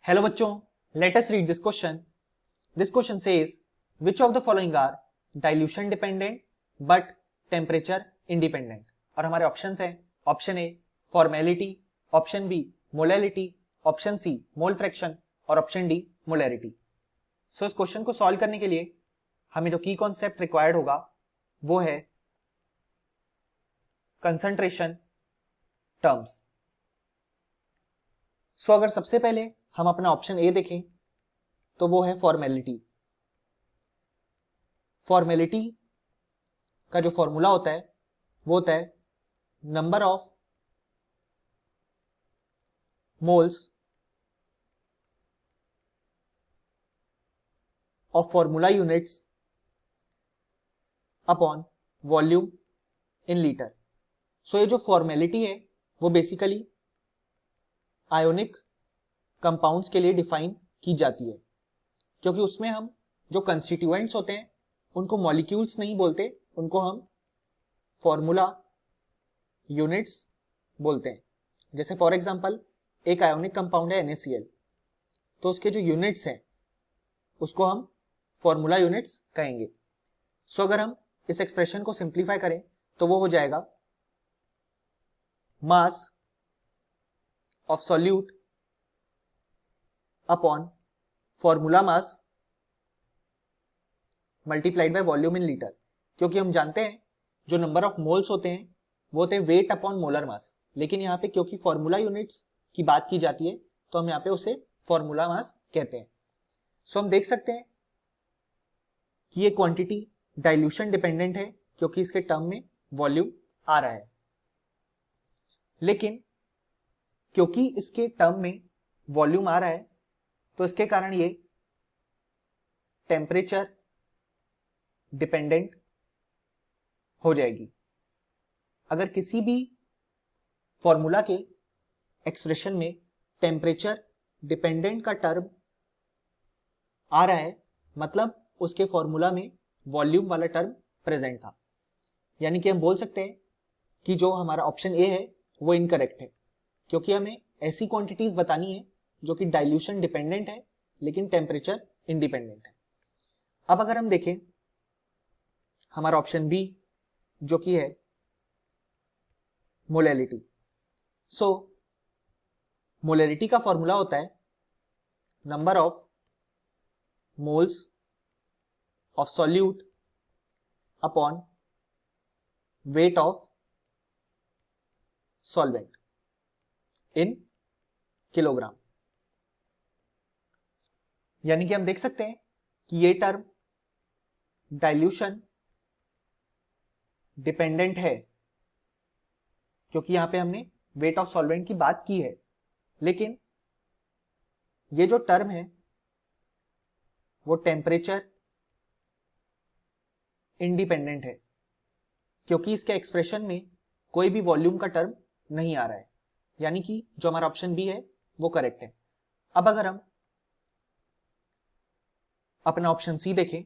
Hello बच्चों, let us read this question. This question says, which of the following are dilution dependent but temperature independent? और हमारे options हैं option A formality, option B molality, option C mole fraction और option D molarity. So इस question को solve करने के लिए हमें जो की कॉन्सेप्ट रिक्वायर्ड होगा वो है कंसंट्रेशन टर्म्स. सो अगर सबसे पहले हम अपना ऑप्शन ए देखें तो वो है फॉर्मेलिटी. फॉर्मेलिटी का जो फॉर्मूला होता है वो होता है number of moles of formula units upon volume in litre. So ये जो फॉर्मेलिटी है वो बेसिकली आयोनिक कंपाउंड्स के लिए डिफाइन की जाती है, क्योंकि उसमें हम जो कंस्टिट्यूएंट्स होते हैं उनको मॉलिक्यूल्स नहीं बोलते, उनको हम फॉर्मूला यूनिट्स बोलते हैं. जैसे फॉर एग्जांपल एक आयोनिक कंपाउंड है NaCl, तो उसके जो यूनिट्स हैं उसको हम फॉर्मूला यूनिट्स कहेंगे. सो अगर हम इस एक्सप्रेशन को सिंप्लीफाई करें तो वो हो जाएगा mass of solute upon formula mass multiplied by volume in litre. क्योंकि हम जानते हैं जो नंबर ऑफ मोल्स होते हैं वो होते हैं वेट अपॉन मोलर मास, लेकिन यहाँ पे क्योंकि फॉर्मूला यूनिट्स की बात की जाती है तो हम यहाँ पे उसे फॉर्मूला मास कहते हैं. सो हम देख सकते हैं कि ये क्वांटिटी डाइल्यूशन डिपेंडेंट है क्योंकि इसके टर्म में वॉल्यूम आ रहा है, लेकिन क्योंकि इसके टर्म में वॉल्यूम आ रहा है तो इसके कारण ये टेम्परेचर डिपेंडेंट हो जाएगी. अगर किसी भी फॉर्मूला के एक्सप्रेशन में टेम्परेचर डिपेंडेंट का टर्म आ रहा है मतलब उसके फॉर्मूला में वॉल्यूम वाला टर्म प्रेजेंट था. यानी कि हम बोल सकते हैं कि जो हमारा ऑप्शन ए है वो इनकरेक्ट है, क्योंकि हमें ऐसी क्वांटिटीज बतानी है जो कि डाइल्यूशन डिपेंडेंट है लेकिन टेम्परेचर इंडिपेंडेंट है. अब अगर हम देखें हमारा ऑप्शन बी जो कि है मोलैलिटी. सो मोलैलिटी का फॉर्मूला होता है number of moles of solute upon weight of solvent in kilogram. यानी कि हम देख सकते हैं कि ये टर्म डाइल्यूशन डिपेंडेंट है क्योंकि यहां पे हमने वेट ऑफ सॉल्वेंट की बात की है, लेकिन ये जो टर्म है वो टेम्परेचर इंडिपेंडेंट है क्योंकि इसके एक्सप्रेशन में कोई भी वॉल्यूम का टर्म नहीं आ रहा है. यानी कि जो हमारा ऑप्शन बी है वो करेक्ट है. अब अगर हम अपना ऑप्शन सी देखें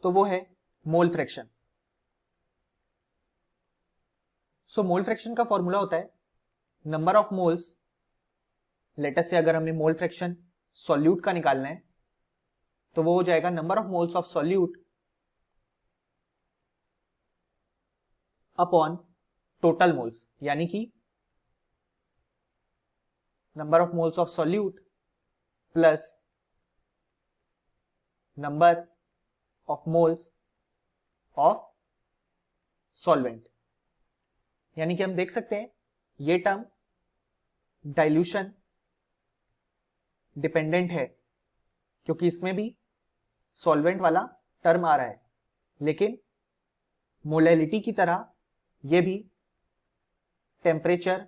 तो वो है मोल फ्रैक्शन. सो मोल फ्रैक्शन का फॉर्मूला होता है number of moles. Let's say अगर हमें मोल फ्रैक्शन सॉल्यूट का निकालना है तो वो हो जाएगा number of moles of solute upon total moles. यानी कि number of moles of solute plus number of moles of solvent. यानी कि हम देख सकते हैं ये टर्म डाइल्यूशन डिपेंडेंट है क्योंकि इसमें भी सॉल्वेंट वाला टर्म आ रहा है, लेकिन मोलैलिटी की तरह ये भी टेम्परेचर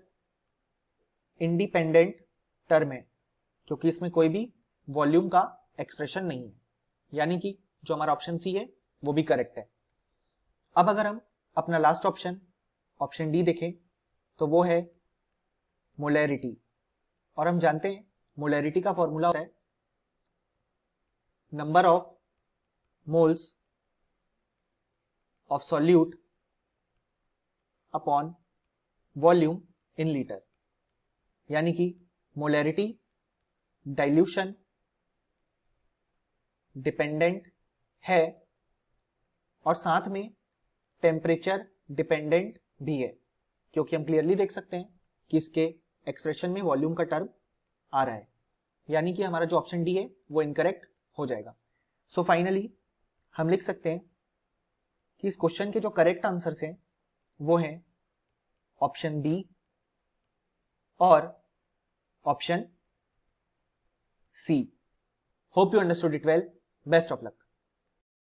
इंडिपेंडेंट टर्म है क्योंकि इसमें कोई भी वॉल्यूम का एक्सप्रेशन नहीं है. यानी कि जो हमारा ऑप्शन सी है वो भी करेक्ट है. अब अगर हम अपना लास्ट ऑप्शन डी देखें तो वो है मोलैरिटी. और हम जानते हैं मोलैरिटी का फॉर्मूला होता है number of moles of solute upon volume in litre. यानी कि मोलैरिटी डाइल्यूशन डिपेंडेंट है और साथ में टेम्परेचर डिपेंडेंट भी है, क्योंकि हम क्लियरली देख सकते हैं कि इसके एक्सप्रेशन में वॉल्यूम का टर्म आ रहा है, यानी कि हमारा जो ऑप्शन डी है वो इनकरेक्ट हो जाएगा। सो फाइनली हम लिख सकते हैं कि इस क्वेश्चन के जो करेक्ट आंसर्स हैं वो हैं ऑप्शन बी और option C. Hope you understood it well. Best of luck.